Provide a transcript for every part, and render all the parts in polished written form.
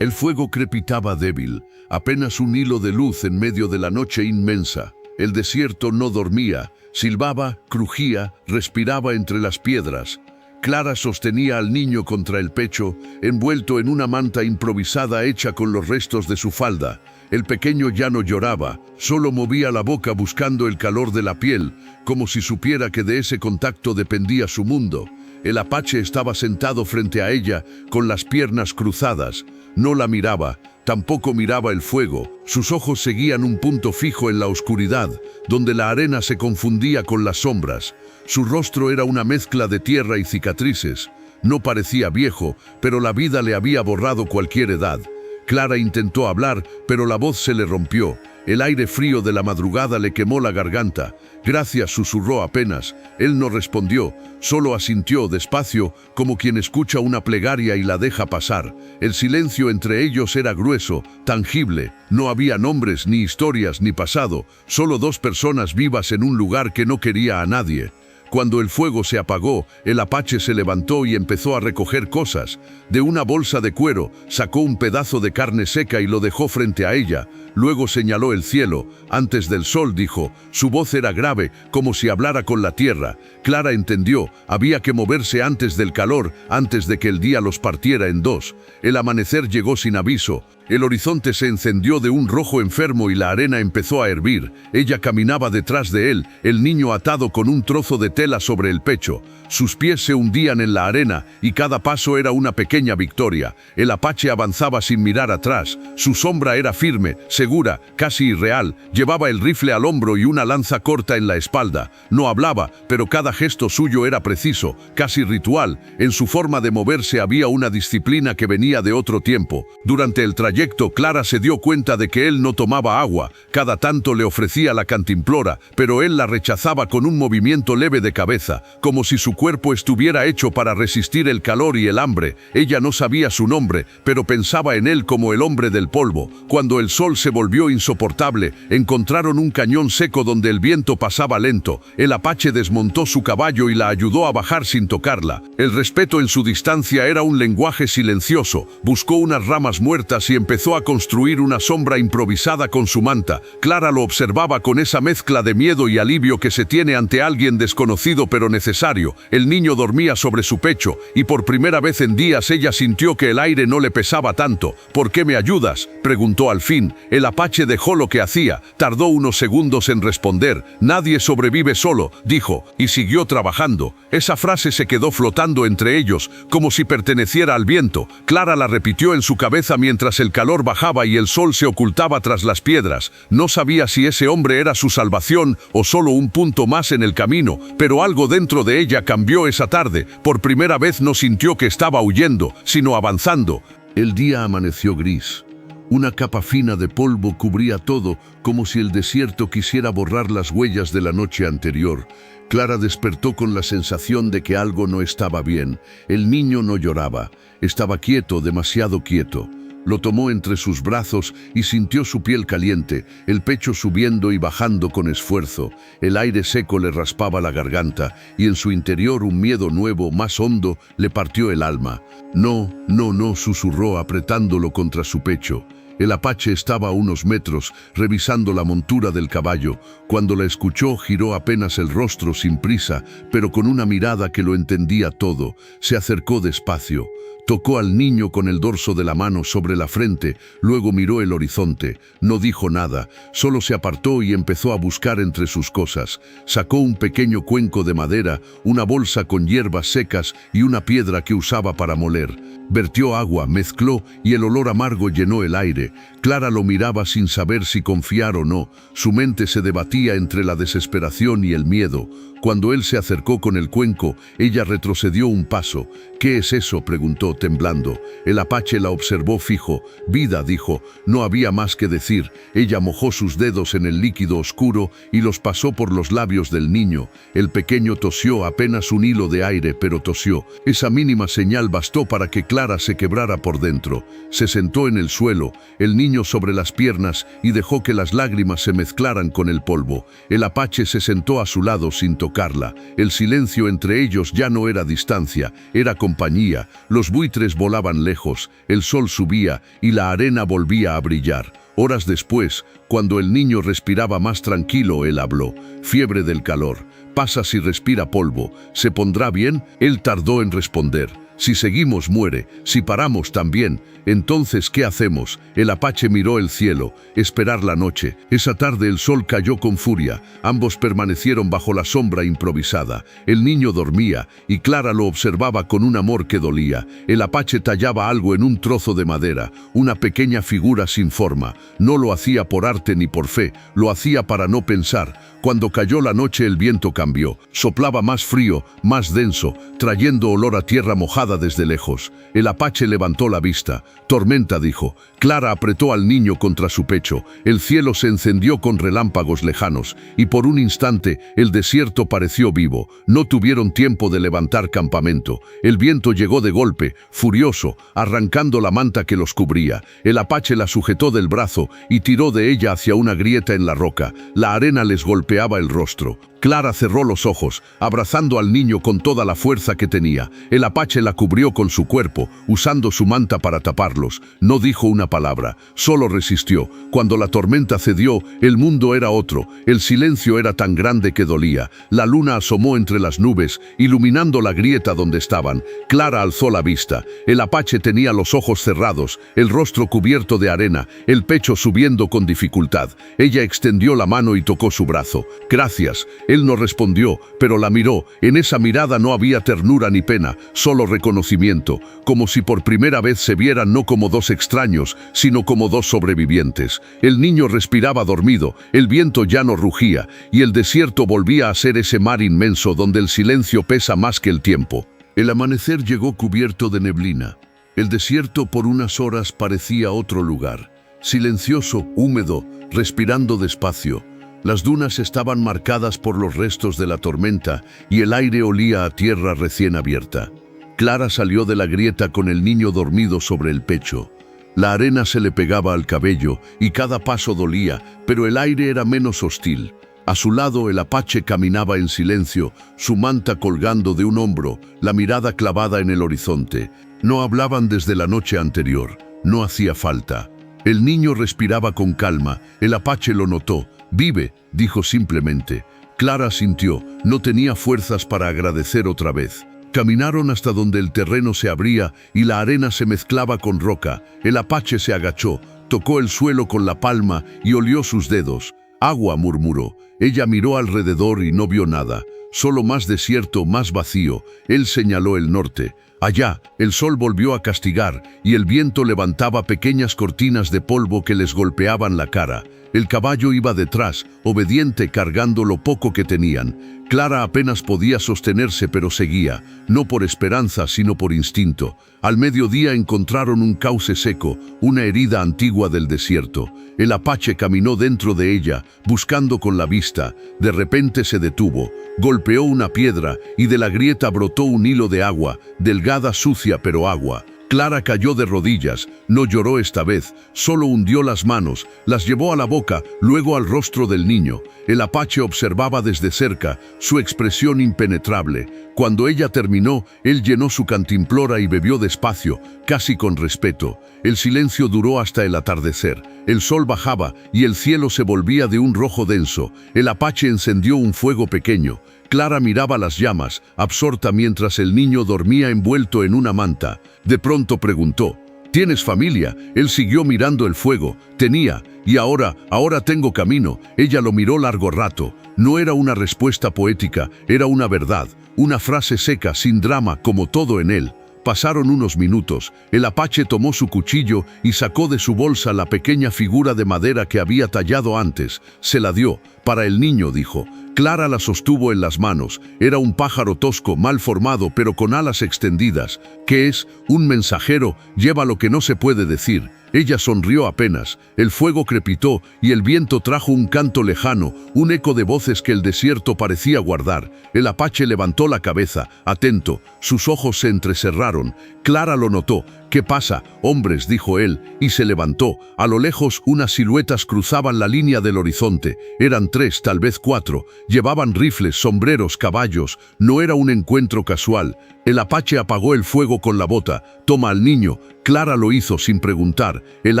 El fuego crepitaba débil, apenas un hilo de luz en medio de la noche inmensa. El desierto no dormía, silbaba, crujía, respiraba entre las piedras. Clara sostenía al niño contra el pecho, envuelto en una manta improvisada hecha con los restos de su falda. El pequeño ya no lloraba, solo movía la boca buscando el calor de la piel, como si supiera que de ese contacto dependía su mundo. El apache estaba sentado frente a ella, con las piernas cruzadas. No la miraba, tampoco miraba el fuego. Sus ojos seguían un punto fijo en la oscuridad, donde la arena se confundía con las sombras. Su rostro era una mezcla de tierra y cicatrices. No parecía viejo, pero la vida le había borrado cualquier edad. Clara intentó hablar, pero la voz se le rompió. El aire frío de la madrugada le quemó la garganta. «Gracias», susurró apenas. Él no respondió, solo asintió despacio, como quien escucha una plegaria y la deja pasar. El silencio entre ellos era grueso, tangible. No había nombres, ni historias, ni pasado, solo dos personas vivas en un lugar que no quería a nadie. Cuando el fuego se apagó, el apache se levantó y empezó a recoger cosas. De una bolsa de cuero, sacó un pedazo de carne seca y lo dejó frente a ella. Luego señaló el cielo. «Antes del sol», dijo. Su voz era grave, como si hablara con la tierra. Clara entendió. Había que moverse antes del calor, antes de que el día los partiera en dos. El amanecer llegó sin aviso. El horizonte se encendió de un rojo enfermo y la arena empezó a hervir. Ella caminaba detrás de él, el niño atado con un trozo de tela sobre el pecho. Sus pies se hundían en la arena y cada paso era una pequeña victoria. El apache avanzaba sin mirar atrás. Su sombra era firme, segura, casi irreal. Llevaba el rifle al hombro y una lanza corta en la espalda. No hablaba, pero cada gesto suyo era preciso, casi ritual. En su forma de moverse había una disciplina que venía de otro tiempo. Durante el trayecto, Clara se dio cuenta de que él no tomaba agua. Cada tanto le ofrecía la cantimplora, pero él la rechazaba con un movimiento leve de cabeza, como si su cuerpo estuviera hecho para resistir el calor y el hambre. Ella no sabía su nombre, pero pensaba en él como el hombre del polvo. Cuando el sol se volvió insoportable, encontraron un cañón seco donde el viento pasaba lento. El apache desmontó su caballo y la ayudó a bajar sin tocarla. El respeto en su distancia era un lenguaje silencioso. Buscó unas ramas muertas y empezó a construir una sombra improvisada con su manta. Clara lo observaba con esa mezcla de miedo y alivio que se tiene ante alguien desconocido pero necesario. El niño dormía sobre su pecho y por primera vez en días ella sintió que el aire no le pesaba tanto. «¿Por qué me ayudas?», preguntó al fin. El apache dejó lo que hacía. Tardó unos segundos en responder. «Nadie sobrevive solo», dijo, y siguió trabajando. Esa frase se quedó flotando entre ellos, como si perteneciera al viento. Clara la repitió en su cabeza mientras el calor bajaba y el sol se ocultaba tras las piedras. No sabía si ese hombre era su salvación o solo un punto más en el camino, pero algo dentro de ella cambió esa tarde. Por primera vez no sintió que estaba huyendo, sino avanzando. El día amaneció gris. Una capa fina de polvo cubría todo, como si el desierto quisiera borrar las huellas de la noche anterior. Clara despertó con la sensación de que algo no estaba bien. El niño no lloraba. Estaba quieto, demasiado quieto. Lo tomó entre sus brazos y sintió su piel caliente, el pecho subiendo y bajando con esfuerzo. El aire seco le raspaba la garganta y en su interior un miedo nuevo, más hondo, le partió el alma. «No, no, no», susurró apretándolo contra su pecho. El apache estaba a unos metros, revisando la montura del caballo. Cuando la escuchó, giró apenas el rostro sin prisa, pero con una mirada que lo entendía todo. Se acercó despacio. Tocó al niño con el dorso de la mano sobre la frente, luego miró el horizonte. No dijo nada, solo se apartó y empezó a buscar entre sus cosas. Sacó un pequeño cuenco de madera, una bolsa con hierbas secas y una piedra que usaba para moler. Vertió agua, mezcló y el olor amargo llenó el aire. Clara lo miraba sin saber si confiar o no. Su mente se debatía entre la desesperación y el miedo. Cuando él se acercó con el cuenco, ella retrocedió un paso. «¿Qué es eso?», preguntó temblando. El apache la observó fijo. «Vida», dijo. No había más que decir. Ella mojó sus dedos en el líquido oscuro y los pasó por los labios del niño. El pequeño tosió, apenas un hilo de aire, pero tosió. Esa mínima señal bastó para que Clara se quebrara por dentro. Se sentó en el suelo. el niño sobre las piernas y dejó que las lágrimas se mezclaran con el polvo. El apache se sentó a su lado sin tocarla. El silencio entre ellos ya no era distancia, era compañía. Los buitres volaban lejos, el sol subía y la arena volvía a brillar. Horas después, cuando el niño respiraba más tranquilo, él habló. Fiebre del calor. Pasa si respira polvo. ¿Se pondrá bien? Él tardó en responder. Si seguimos muere, si paramos también. Entonces, ¿qué hacemos? El apache miró el cielo, esperar la noche. Esa tarde el sol cayó con furia. Ambos permanecieron bajo la sombra improvisada. El niño dormía y Clara lo observaba con un amor que dolía. El apache tallaba algo en un trozo de madera, una pequeña figura sin forma. No lo hacía por arte ni por fe, lo hacía para no pensar. Cuando cayó la noche el viento cambió. Soplaba más frío, más denso, trayendo olor a tierra mojada desde lejos. El apache levantó la vista. Tormenta, dijo. Clara apretó al niño contra su pecho. El cielo se encendió con relámpagos lejanos y por un instante el desierto pareció vivo. No tuvieron tiempo de levantar campamento. El viento llegó de golpe, furioso, arrancando la manta que los cubría. El apache la sujetó del brazo y tiró de ella hacia una grieta en la roca. La arena les golpeaba el rostro. Clara cerró los ojos, abrazando al niño con toda la fuerza que tenía. El apache la cubrió con su cuerpo, usando su manta para taparlos. No dijo una palabra, solo resistió. Cuando la tormenta cedió, el mundo era otro. El silencio era tan grande que dolía. La luna asomó entre las nubes, iluminando la grieta donde estaban. Clara alzó la vista. El apache tenía los ojos cerrados, el rostro cubierto de arena, el pecho subiendo con dificultad. Ella extendió la mano y tocó su brazo. Gracias. Él no respondió, pero la miró. En esa mirada no había ternura ni pena, solo reconocimiento, como si por primera vez se vieran no como dos extraños, sino como dos sobrevivientes. El niño respiraba dormido, el viento ya no rugía, y el desierto volvía a ser ese mar inmenso donde el silencio pesa más que el tiempo. El amanecer llegó cubierto de neblina. El desierto por unas horas parecía otro lugar, silencioso, húmedo, respirando despacio. Las dunas estaban marcadas por los restos de la tormenta y el aire olía a tierra recién abierta. Clara salió de la grieta con el niño dormido sobre el pecho. La arena se le pegaba al cabello y cada paso dolía, pero el aire era menos hostil. A su lado el apache caminaba en silencio, su manta colgando de un hombro, la mirada clavada en el horizonte. No hablaban desde la noche anterior, no hacía falta. El niño respiraba con calma, el apache lo notó. «Vive», dijo simplemente. Clara sintió, no tenía fuerzas para agradecer otra vez. Caminaron hasta donde el terreno se abría y la arena se mezclaba con roca. El apache se agachó, tocó el suelo con la palma y olió sus dedos. «Agua», murmuró. Ella miró alrededor y no vio nada, solo más desierto, más vacío. Él señaló el norte. Allá, el sol volvió a castigar y el viento levantaba pequeñas cortinas de polvo que les golpeaban la cara. El caballo iba detrás, obediente, cargando lo poco que tenían. Clara apenas podía sostenerse, pero seguía, no por esperanza, sino por instinto. Al mediodía encontraron un cauce seco, una herida antigua del desierto. El apache caminó dentro de ella, buscando con la vista. De repente se detuvo, golpeó una piedra y de la grieta brotó un hilo de agua, delgada, sucia, pero agua. Clara cayó de rodillas, no lloró esta vez, solo hundió las manos, las llevó a la boca, luego al rostro del niño. El apache observaba desde cerca, su expresión impenetrable. Cuando ella terminó, él llenó su cantimplora y bebió despacio, casi con respeto. El silencio duró hasta el atardecer. El sol bajaba y el cielo se volvía de un rojo denso. El apache encendió un fuego pequeño. Clara miraba las llamas, absorta mientras el niño dormía envuelto en una manta. De pronto preguntó, ¿tienes familia? Él siguió mirando el fuego. Tenía, y ahora tengo camino. Ella lo miró largo rato. No era una respuesta poética, era una verdad, una frase seca, sin drama, como todo en él. Pasaron unos minutos. El apache tomó su cuchillo y sacó de su bolsa la pequeña figura de madera que había tallado antes. Se la dio. Para el niño, dijo. Clara la sostuvo en las manos. Era un pájaro tosco, mal formado, pero con alas extendidas. ¿Qué es? Un mensajero. Lleva lo que no se puede decir. Ella sonrió apenas. El fuego crepitó y el viento trajo un canto lejano, un eco de voces que el desierto parecía guardar. El apache levantó la cabeza, atento. Sus ojos se entrecerraron. Clara lo notó. «¿Qué pasa, hombres?», dijo él, y se levantó. A lo lejos, unas siluetas cruzaban la línea del horizonte. Eran 3, tal vez 4. Llevaban rifles, sombreros, caballos. No era un encuentro casual. El apache apagó el fuego con la bota. «Toma al niño». Clara lo hizo sin preguntar. El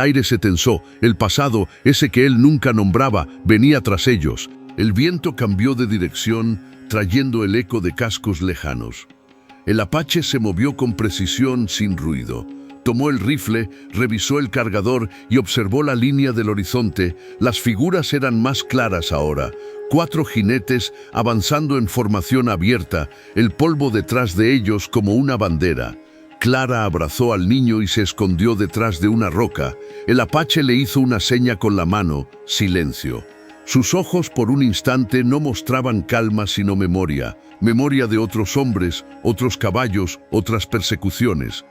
aire se tensó. El pasado, ese que él nunca nombraba, venía tras ellos. El viento cambió de dirección, trayendo el eco de cascos lejanos. El apache se movió con precisión, sin ruido. Tomó el rifle, revisó el cargador y observó la línea del horizonte. Las figuras eran más claras ahora. 4 jinetes avanzando en formación abierta, el polvo detrás de ellos como una bandera. Clara abrazó al niño y se escondió detrás de una roca. El apache le hizo una seña con la mano: silencio. Sus ojos por un instante no mostraban calma sino memoria. Memoria de otros hombres, otros caballos, otras persecuciones.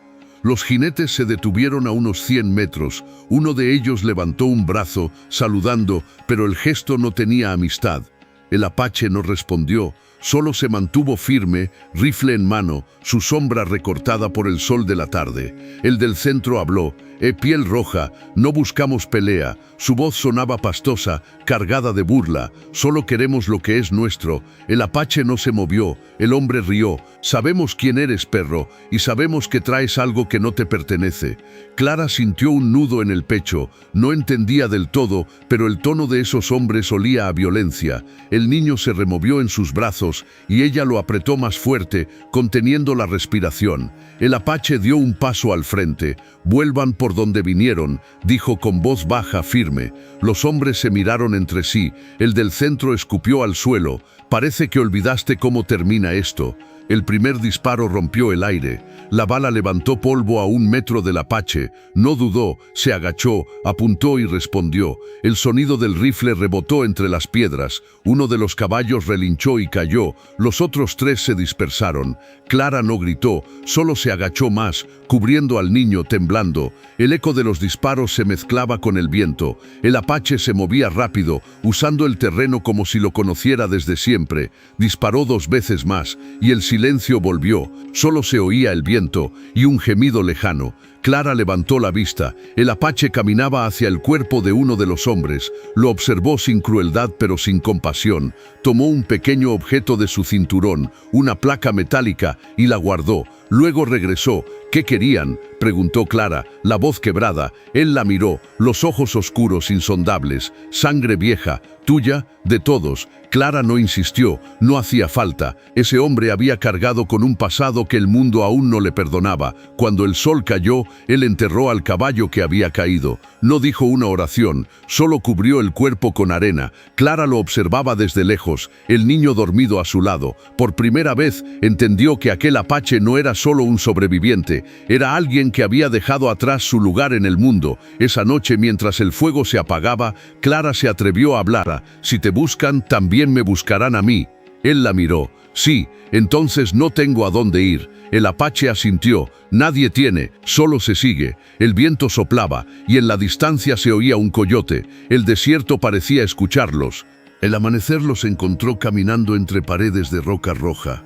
Los jinetes se detuvieron a unos 100 metros. Uno de ellos levantó un brazo, saludando, pero el gesto no tenía amistad. El apache no respondió, solo se mantuvo firme, rifle en mano, su sombra recortada por el sol de la tarde. El del centro habló: piel roja, no buscamos pelea». Su voz sonaba pastosa, cargada de burla. «Solo queremos lo que es nuestro». El apache no se movió, el hombre rió: «Sabemos quién eres, perro, y sabemos que traes algo que no te pertenece». Clara sintió un nudo en el pecho. No entendía del todo, pero el tono de esos hombres olía a violencia. El niño se removió en sus brazos y ella lo apretó más fuerte, conteniendo la respiración. El apache dio un paso al frente. «Vuelvan por donde vinieron», dijo con voz baja, firme. Los hombres se miraron entre sí. El del centro escupió al suelo: «Parece que olvidaste cómo termina esto». El primer disparo rompió el aire. La bala levantó polvo a 1 metro del apache. No dudó, se agachó, apuntó y respondió. El sonido del rifle rebotó entre las piedras. Uno de los caballos relinchó y cayó. Los otros 3 se dispersaron. Clara no gritó, solo se agachó más, cubriendo al niño, temblando. El eco de los disparos se mezclaba con el viento. El apache se movía rápido, usando el terreno como si lo conociera desde siempre. Disparó 2 veces más, y el silencio volvió. Solo se oía el viento y un gemido lejano. Clara levantó la vista. El apache caminaba hacia el cuerpo de uno de los hombres. Lo observó sin crueldad pero sin compasión. Tomó un pequeño objeto de su cinturón, una placa metálica, y la guardó. Luego regresó. «¿Qué querían?», preguntó Clara, la voz quebrada. Él la miró, los ojos oscuros, insondables. «Sangre vieja, tuya, de todos». Clara no insistió, no hacía falta. Ese hombre había cargado con un pasado que el mundo aún no le perdonaba. Cuando el sol cayó, él enterró al caballo que había caído. No dijo una oración, solo cubrió el cuerpo con arena. Clara lo observaba desde lejos, el niño dormido a su lado. Por primera vez entendió que aquel apache no era solo un sobreviviente, era alguien que había dejado atrás su lugar en el mundo. Esa noche, mientras el fuego se apagaba, Clara se atrevió a hablar: «Si te buscan, también me buscarán a mí». Él la miró. «Sí, entonces no tengo a dónde ir». El apache asintió. «Nadie tiene, solo se sigue». El viento soplaba y en la distancia se oía un coyote. El desierto parecía escucharlos. El amanecer los encontró caminando entre paredes de roca roja.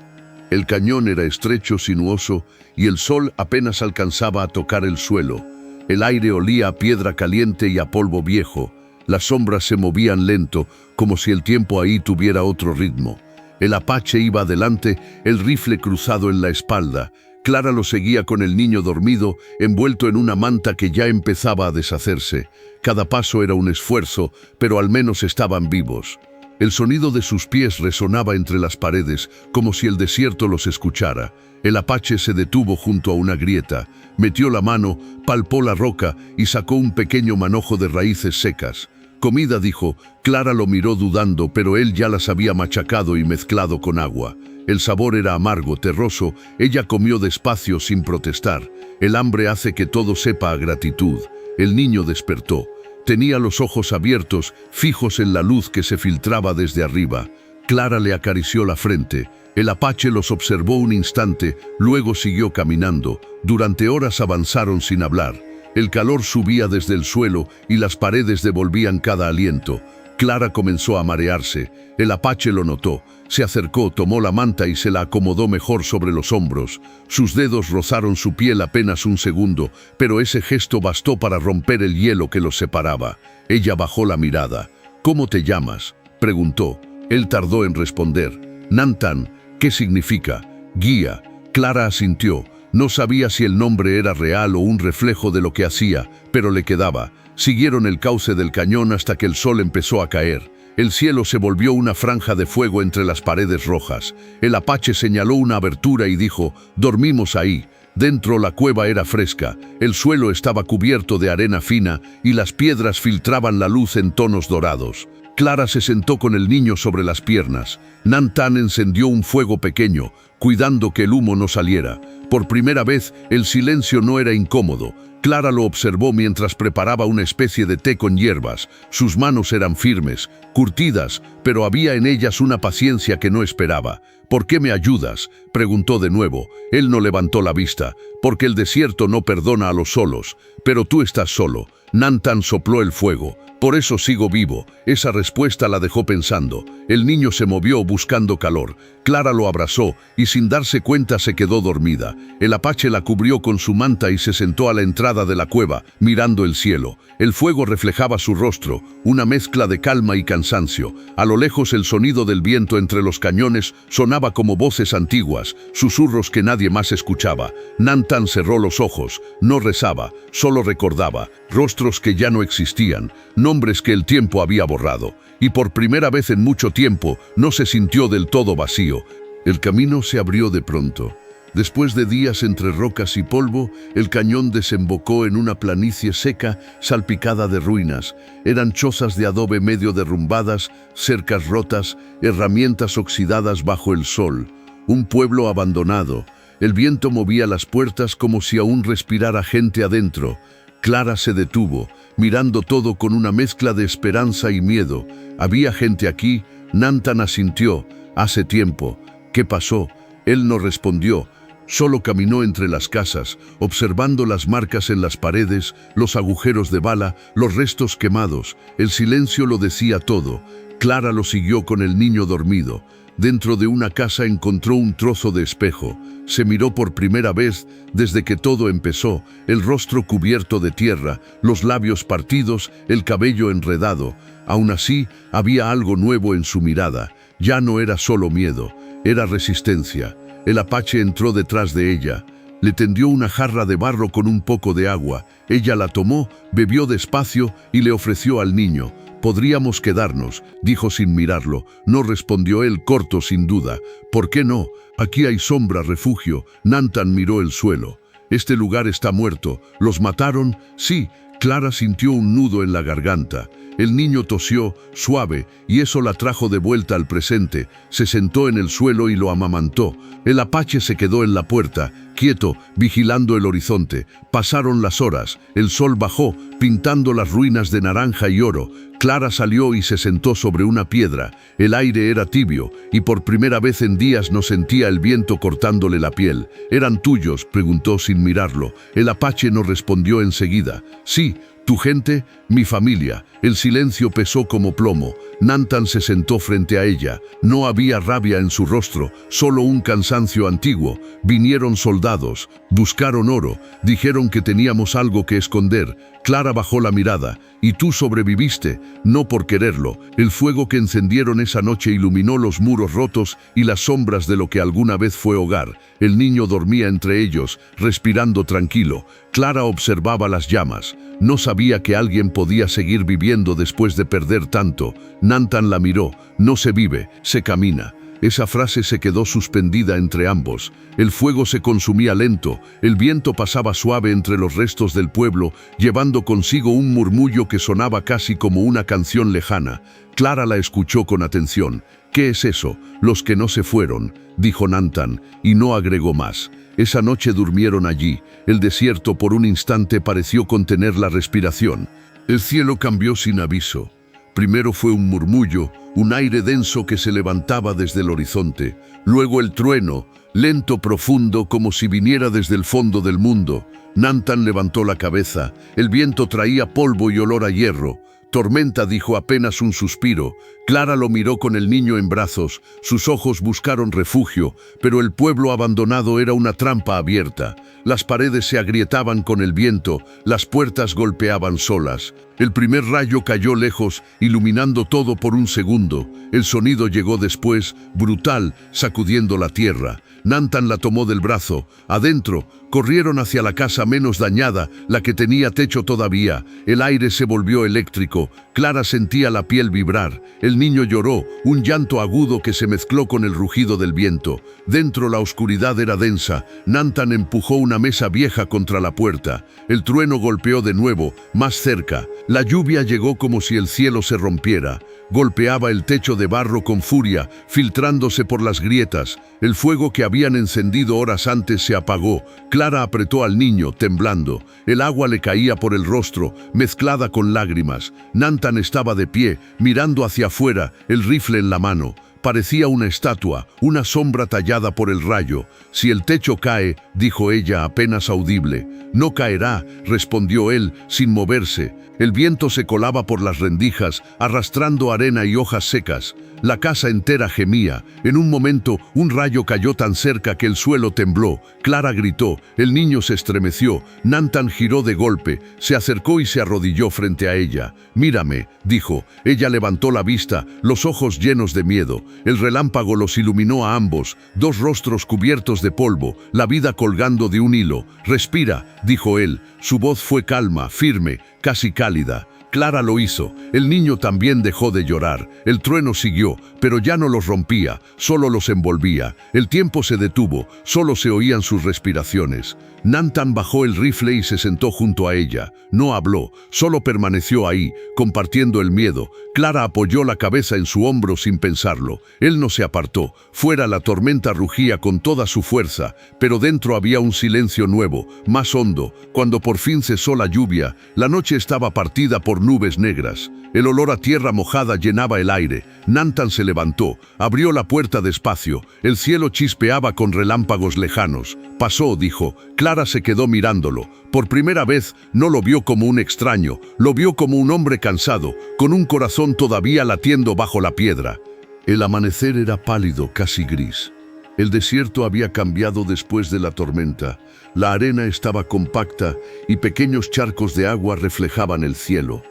El cañón era estrecho, sinuoso, y el sol apenas alcanzaba a tocar el suelo. El aire olía a piedra caliente y a polvo viejo. Las sombras se movían lento, como si el tiempo ahí tuviera otro ritmo. El apache iba adelante, el rifle cruzado en la espalda. Clara lo seguía con el niño dormido, envuelto en una manta que ya empezaba a deshacerse. Cada paso era un esfuerzo, pero al menos estaban vivos. El sonido de sus pies resonaba entre las paredes, como si el desierto los escuchara. El apache se detuvo junto a una grieta, metió la mano, palpó la roca y sacó un pequeño manojo de raíces secas. «Comida», dijo. Clara lo miró dudando, pero él ya las había machacado y mezclado con agua. El sabor era amargo, terroso. Ella comió despacio, sin protestar. El hambre hace que todo sepa a gratitud. El niño despertó. Tenía los ojos abiertos, fijos en la luz que se filtraba desde arriba. Clara le acarició la frente. El apache los observó un instante, luego siguió caminando. Durante horas avanzaron sin hablar. El calor subía desde el suelo y las paredes devolvían cada aliento. Clara comenzó a marearse. El apache lo notó. Se acercó, tomó la manta y se la acomodó mejor sobre los hombros. Sus dedos rozaron su piel apenas un segundo, pero ese gesto bastó para romper el hielo que los separaba. Ella bajó la mirada. «¿Cómo te llamas?», preguntó. Él tardó en responder. «Nantan». «¿Qué significa?». «Guía». Clara asintió. No sabía si el nombre era real o un reflejo de lo que hacía, pero le quedaba. Siguieron el cauce del cañón hasta que el sol empezó a caer. El cielo se volvió una franja de fuego entre las paredes rojas. El apache señaló una abertura y dijo: «Dormimos ahí». Dentro la cueva era fresca, el suelo estaba cubierto de arena fina y las piedras filtraban la luz en tonos dorados. Clara se sentó con el niño sobre las piernas. Nantan encendió un fuego pequeño, cuidando que el humo no saliera. Por primera vez, el silencio no era incómodo. Clara lo observó mientras preparaba una especie de té con hierbas. Sus manos eran firmes, curtidas, pero había en ellas una paciencia que no esperaba. «¿Por qué me ayudas?», preguntó de nuevo. Él no levantó la vista. «Porque el desierto no perdona a los solos. Pero tú estás solo». Nantan sopló el fuego. «Por eso sigo vivo». Esa respuesta la dejó pensando. El niño se movió buscando calor. Clara lo abrazó y sin darse cuenta se quedó dormida. El apache la cubrió con su manta y se sentó a la entrada de la cueva, mirando el cielo. El fuego reflejaba su rostro, una mezcla de calma y cansancio. A lo lejos el sonido del viento entre los cañones sonaba como voces antiguas, susurros que nadie más escuchaba. Nantan cerró los ojos. No rezaba, solo recordaba. Rostros que ya no existían, nombres que el tiempo había borrado. Y por primera vez en mucho tiempo no se sintió del todo vacío. El camino se abrió de pronto. Después de días entre rocas y polvo, el cañón desembocó en una planicie seca, salpicada de ruinas. Eran chozas de adobe medio derrumbadas, cercas rotas, herramientas oxidadas bajo el sol. Un pueblo abandonado. El viento movía las puertas como si aún respirara gente adentro. Clara se detuvo, mirando todo con una mezcla de esperanza y miedo. «¿Había gente aquí?». Nantan asintió. «Hace tiempo». «¿Qué pasó?». Él no respondió. Solo caminó entre las casas, observando las marcas en las paredes, los agujeros de bala, los restos quemados. El silencio lo decía todo. Clara lo siguió con el niño dormido. Dentro de una casa encontró un trozo de espejo. Se miró por primera vez desde que todo empezó, el rostro cubierto de tierra, los labios partidos, el cabello enredado. Aún así, había algo nuevo en su mirada. Ya no era solo miedo, era resistencia. El apache entró detrás de ella. Le tendió una jarra de barro con un poco de agua. Ella la tomó, bebió despacio y le ofreció al niño. «Podríamos quedarnos», dijo sin mirarlo. No respondió él, corto sin duda. «¿Por qué no? Aquí hay sombra, refugio». Nantan miró el suelo. «Este lugar está muerto. ¿Los mataron?». «Sí». Clara sintió un nudo en la garganta. El niño tosió, suave, y eso la trajo de vuelta al presente. Se sentó en el suelo y lo amamantó. El apache se quedó en la puerta, quieto, vigilando el horizonte. Pasaron las horas. El sol bajó, pintando las ruinas de naranja y oro. Clara salió y se sentó sobre una piedra. El aire era tibio, y por primera vez en días no sentía el viento cortándole la piel. «¿Eran tuyos?», preguntó sin mirarlo. El apache no respondió enseguida. «Sí». «¿Tu gente?». «Mi familia». El silencio pesó como plomo. Nantan se sentó frente a ella. No había rabia en su rostro, solo un cansancio antiguo. «Vinieron soldados, buscaron oro, dijeron que teníamos algo que esconder». Clara bajó la mirada. «¿Y tú sobreviviste?». «No por quererlo». El fuego que encendieron esa noche iluminó los muros rotos y las sombras de lo que alguna vez fue hogar. El niño dormía entre ellos, respirando tranquilo. Clara observaba las llamas. No sabía que alguien podía seguir viviendo después de perder tanto. Nantan la miró. «No se vive, se camina». Esa frase se quedó suspendida entre ambos. El fuego se consumía lento, el viento pasaba suave entre los restos del pueblo, llevando consigo un murmullo que sonaba casi como una canción lejana. Clara la escuchó con atención. «¿Qué es eso?». «Los que no se fueron», dijo Nantan, y no agregó más. Esa noche durmieron allí. El desierto por un instante pareció contener la respiración. El cielo cambió sin aviso. Primero fue un murmullo, un aire denso que se levantaba desde el horizonte. Luego el trueno, lento, profundo, como si viniera desde el fondo del mundo. Nantan levantó la cabeza. El viento traía polvo y olor a hierro. Tormenta, dijo apenas un suspiro. Clara lo miró con el niño en brazos. Sus ojos buscaron refugio, pero el pueblo abandonado era una trampa abierta. Las paredes se agrietaban con el viento, las puertas golpeaban solas. El primer rayo cayó lejos, iluminando todo por un segundo. El sonido llegó después, brutal, sacudiendo la tierra. Nantan la tomó del brazo. Adentro, corrieron hacia la casa menos dañada, la que tenía techo todavía. El aire se volvió eléctrico. Clara sentía la piel vibrar. El niño lloró, un llanto agudo que se mezcló con el rugido del viento. Dentro la oscuridad era densa. Nantan empujó una mesa vieja contra la puerta. El trueno golpeó de nuevo, más cerca. La lluvia llegó como si el cielo se rompiera. Golpeaba el techo de barro con furia, filtrándose por las grietas. El fuego que habían encendido horas antes se apagó. Clara apretó al niño, temblando. El agua le caía por el rostro, mezclada con lágrimas. Nantan estaba de pie, mirando hacia afuera, el rifle en la mano. Parecía una estatua, una sombra tallada por el rayo. «Si el techo cae», dijo ella apenas audible. «No caerá», respondió él, sin moverse. El viento se colaba por las rendijas, arrastrando arena y hojas secas. La casa entera gemía. En un momento, un rayo cayó tan cerca que el suelo tembló. Clara gritó. El niño se estremeció. Nantan giró de golpe. Se acercó y se arrodilló frente a ella. «Mírame», dijo. Ella levantó la vista, los ojos llenos de miedo. El relámpago los iluminó a ambos, dos rostros cubiertos de polvo, la vida colgando de un hilo. «Respira», dijo él. Su voz fue calma, firme, casi cálida. Clara lo hizo. El niño también dejó de llorar. El trueno siguió, pero ya no los rompía, solo los envolvía. El tiempo se detuvo, solo se oían sus respiraciones. Nantan bajó el rifle y se sentó junto a ella. No habló, solo permaneció ahí, compartiendo el miedo. Clara apoyó la cabeza en su hombro sin pensarlo. Él no se apartó. Fuera la tormenta rugía con toda su fuerza, pero dentro había un silencio nuevo, más hondo. Cuando por fin cesó la lluvia, la noche estaba partida por nubes negras. El olor a tierra mojada llenaba el aire. Nantan se levantó, abrió la puerta despacio. El cielo chispeaba con relámpagos lejanos. «Pasó», dijo. Clara se quedó mirándolo. Por primera vez no lo vio como un extraño, lo vio como un hombre cansado, con un corazón todavía latiendo bajo la piedra. El amanecer era pálido, casi gris. El desierto había cambiado después de la tormenta. La arena estaba compacta y pequeños charcos de agua reflejaban el cielo.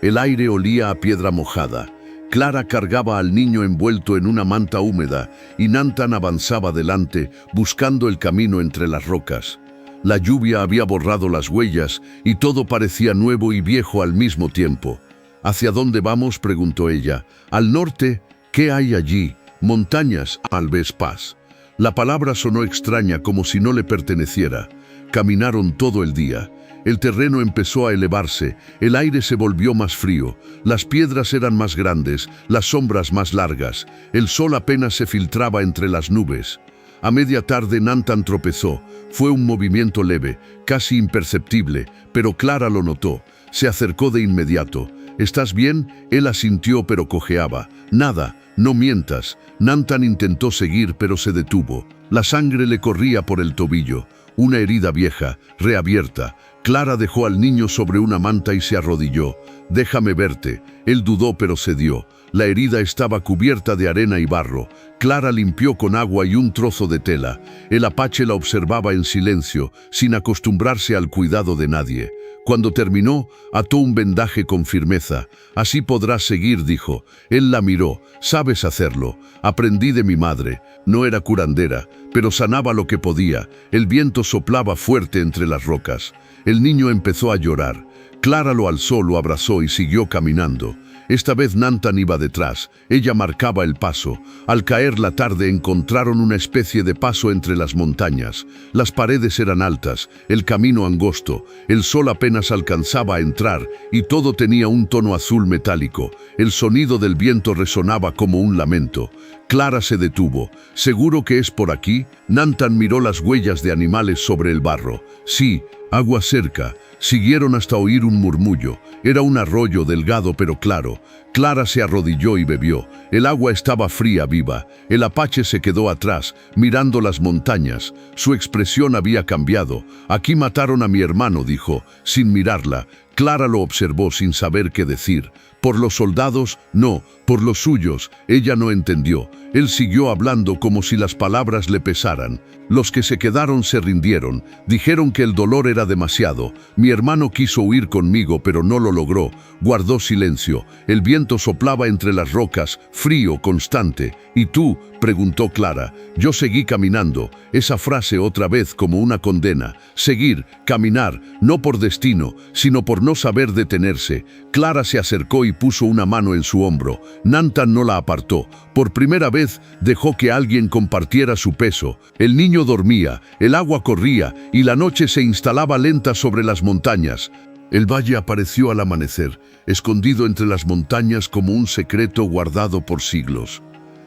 El aire olía a piedra mojada. Clara cargaba al niño envuelto en una manta húmeda y Nantan avanzaba delante, buscando el camino entre las rocas. La lluvia había borrado las huellas y todo parecía nuevo y viejo al mismo tiempo. «¿Hacia dónde vamos?», preguntó ella. «Al norte». «¿Qué hay allí?» «Montañas», tal vez paz». La palabra sonó extraña, como si no le perteneciera. Caminaron todo el día. El terreno empezó a elevarse, el aire se volvió más frío, las piedras eran más grandes, las sombras más largas, el sol apenas se filtraba entre las nubes. A media tarde Nantan tropezó. Fue un movimiento leve, casi imperceptible, pero Clara lo notó. Se acercó de inmediato. «¿Estás bien?». Él asintió, pero cojeaba. «Nada, no mientas». Nantan intentó seguir, pero se detuvo. La sangre le corría por el tobillo. Una herida vieja, reabierta. Clara dejó al niño sobre una manta y se arrodilló. «Déjame verte». Él dudó, pero cedió. La herida estaba cubierta de arena y barro. Clara limpió con agua y un trozo de tela. El apache la observaba en silencio, sin acostumbrarse al cuidado de nadie. Cuando terminó, ató un vendaje con firmeza. «Así podrás seguir», dijo. Él la miró. «Sabes hacerlo. Aprendí de mi madre». No era curandera, pero sanaba lo que podía. El viento soplaba fuerte entre las rocas. El niño empezó a llorar. Clara lo alzó, lo abrazó y siguió caminando. Esta vez Nantan iba detrás. Ella marcaba el paso. Al caer la tarde encontraron una especie de paso entre las montañas. Las paredes eran altas, el camino angosto. El sol apenas alcanzaba a entrar y todo tenía un tono azul metálico. El sonido del viento resonaba como un lamento. Clara se detuvo. «¿Seguro que es por aquí?». Nantan miró las huellas de animales sobre el barro. «Sí, agua cerca». Siguieron hasta oír un murmullo. Era un arroyo delgado pero claro. Clara se arrodilló y bebió. El agua estaba fría, viva. El apache se quedó atrás, mirando las montañas. Su expresión había cambiado. «Aquí mataron a mi hermano», dijo, sin mirarla. Clara lo observó sin saber qué decir. Por los soldados, no, por los suyos, ella no entendió. Él siguió hablando como si las palabras le pesaran. Los que se quedaron se rindieron, dijeron que el dolor era demasiado. Mi hermano quiso huir conmigo, pero no lo logró. Guardó silencio. El viento soplaba entre las rocas, frío, constante. ¿Y tú?, preguntó Clara. Yo seguí caminando. Esa frase otra vez como una condena. Seguir, caminar, no por destino, sino por no saber detenerse. Clara se acercó y puso una mano en su hombro. Nantan no la apartó. Por primera vez dejó que alguien compartiera su peso. El niño dormía, el agua corría y la noche se instalaba lenta sobre las montañas. El valle apareció al amanecer, escondido entre las montañas como un secreto guardado por siglos.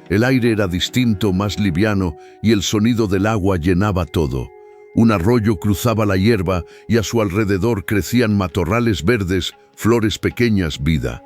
El aire era distinto, más liviano, y el sonido del agua llenaba todo. Un arroyo cruzaba la hierba y a su alrededor crecían matorrales verdes, flores pequeñas, vida.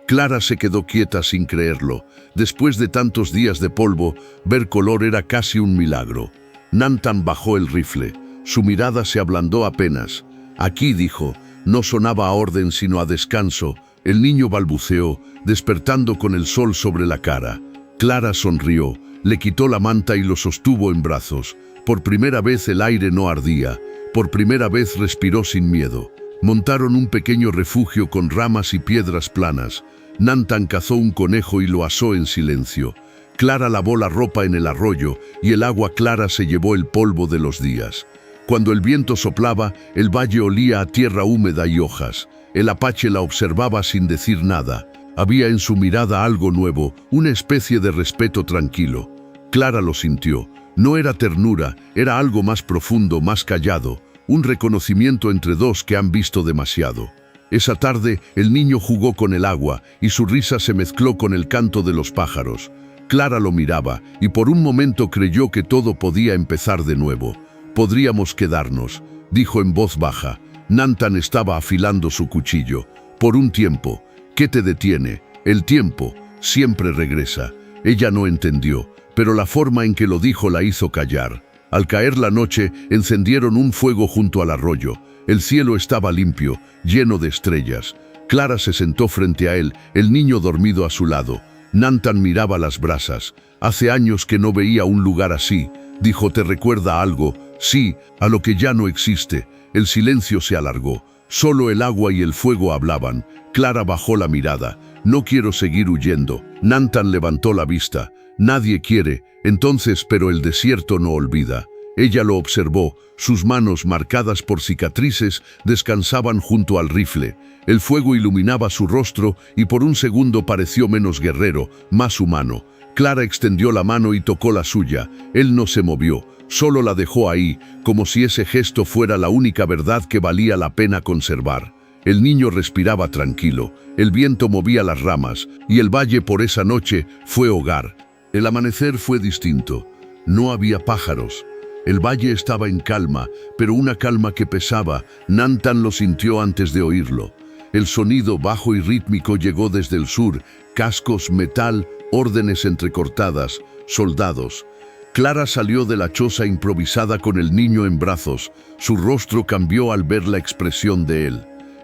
Clara se quedó quieta sin creerlo. Después de tantos días de polvo, ver color era casi un milagro. Nantan bajó el rifle. Su mirada se ablandó apenas. Aquí, dijo, no sonaba a orden sino a descanso. El niño balbuceó, despertando con el sol sobre la cara. Clara sonrió, le quitó la manta y lo sostuvo en brazos. Por primera vez el aire no ardía. Por primera vez respiró sin miedo. Montaron un pequeño refugio con ramas y piedras planas. Nantan cazó un conejo y lo asó en silencio. Clara lavó la ropa en el arroyo y el agua clara se llevó el polvo de los días. Cuando el viento soplaba, el valle olía a tierra húmeda y hojas. El apache la observaba sin decir nada. Había en su mirada algo nuevo, una especie de respeto tranquilo. Clara lo sintió. No era ternura, era algo más profundo, más callado. Un reconocimiento entre dos que han visto demasiado. Esa tarde, el niño jugó con el agua y su risa se mezcló con el canto de los pájaros. Clara lo miraba y por un momento creyó que todo podía empezar de nuevo. «Podríamos quedarnos», dijo en voz baja. Nantan estaba afilando su cuchillo. «Por un tiempo. ¿Qué te detiene? El tiempo siempre regresa». Ella no entendió, pero la forma en que lo dijo la hizo callar. Al caer la noche, encendieron un fuego junto al arroyo. El cielo estaba limpio, lleno de estrellas. Clara se sentó frente a él, el niño dormido a su lado. Nantan miraba las brasas. «Hace años que no veía un lugar así», dijo. «¿Te recuerda algo?» «Sí, a lo que ya no existe». El silencio se alargó. Solo el agua y el fuego hablaban. Clara bajó la mirada. «Noquiero seguir huyendo». Nantan levantó la vista. «Nadie quiere, entonces, pero el desierto no olvida». Ella lo observó. Sus manos, marcadas por cicatrices, descansaban junto al rifle. El fuego iluminaba su rostro y por un segundo pareció menos guerrero, más humano. Clara extendió la mano y tocó la suya. Él no se movió, solo la dejó ahí, como si ese gesto fuera la única verdad que valía la pena conservar. El niño respiraba tranquilo, el viento movía las ramas, y el valle por esa noche fue hogar. El amanecer fue distinto. No había pájaros. El valle estaba en calma, pero una calma que pesaba. Nantan lo sintió antes de oírlo. El sonido bajo y rítmico llegó desde el sur, cascos, metal, órdenes entrecortadas, soldados. Clara salió de la choza improvisada con el niño en brazos. Su rostro cambió al ver la expresión de él.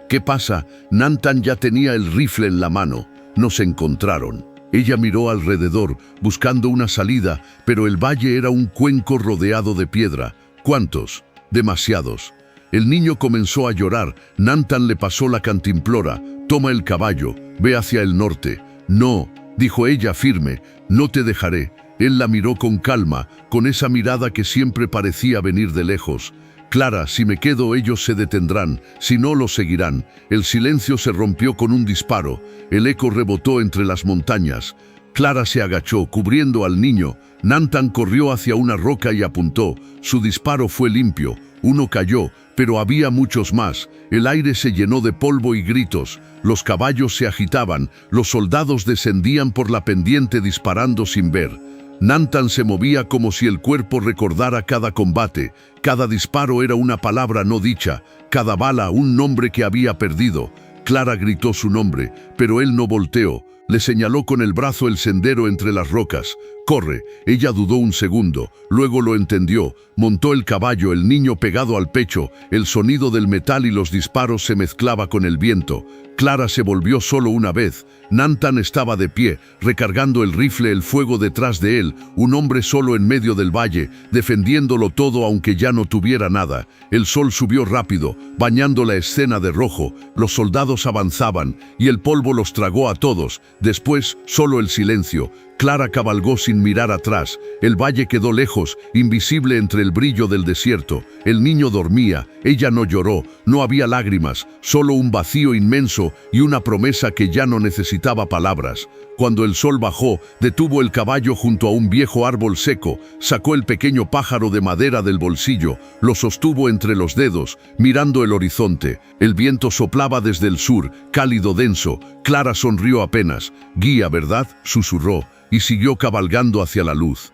«¿Qué pasa?» Nantan ya tenía el rifle en la mano. Nos encontraron. Ella miró alrededor, buscando una salida, pero el valle era un cuenco rodeado de piedra. ¿Cuántos? Demasiados. El niño comenzó a llorar. Nantan le pasó la cantimplora. «Toma el caballo, ve hacia el norte». «No», dijo ella firme, «no te dejaré». Él la miró con calma, con esa mirada que siempre parecía venir de lejos. «Clara, si me quedo ellos se detendrán, si no los seguirán». El silencio se rompió con un disparo. El eco rebotó entre las montañas. Clara se agachó, cubriendo al niño. Nantan corrió hacia una roca y apuntó. Su disparo fue limpio. Uno cayó, pero había muchos más. El aire se llenó de polvo y gritos. Los caballos se agitaban. Los soldados descendían por la pendiente disparando sin ver. Nantan se movía como si el cuerpo recordara cada combate. Cada disparo era una palabra no dicha, cada bala un nombre que había perdido. Clara gritó su nombre, pero él no volteó. Le señaló con el brazo el sendero entre las rocas. «Corre». Ella dudó un segundo, luego lo entendió. Montó el caballo, el niño pegado al pecho, el sonido del metal y los disparos se mezclaba con el viento. Clara se volvió solo una vez. Nantan estaba de pie, recargando el rifle, el fuego detrás de él, un hombre solo en medio del valle, defendiéndolo todo aunque ya no tuviera nada. El sol subió rápido, bañando la escena de rojo. Los soldados avanzaban y el polvo los tragó a todos. Después, solo el silencio. Clara cabalgó sin mirar atrás. El valle quedó lejos, invisible entre el brillo del desierto. El niño dormía, ella no lloró, no había lágrimas, solo un vacío inmenso y una promesa que ya no necesitaba palabras. Cuando el sol bajó, detuvo el caballo junto a un viejo árbol seco, sacó el pequeño pájaro de madera del bolsillo, lo sostuvo entre los dedos, mirando el horizonte. El viento soplaba desde el sur, cálido, denso. Clara sonrió apenas. «Guía, ¿verdad?», susurró, y siguió cabalgando hacia la luz.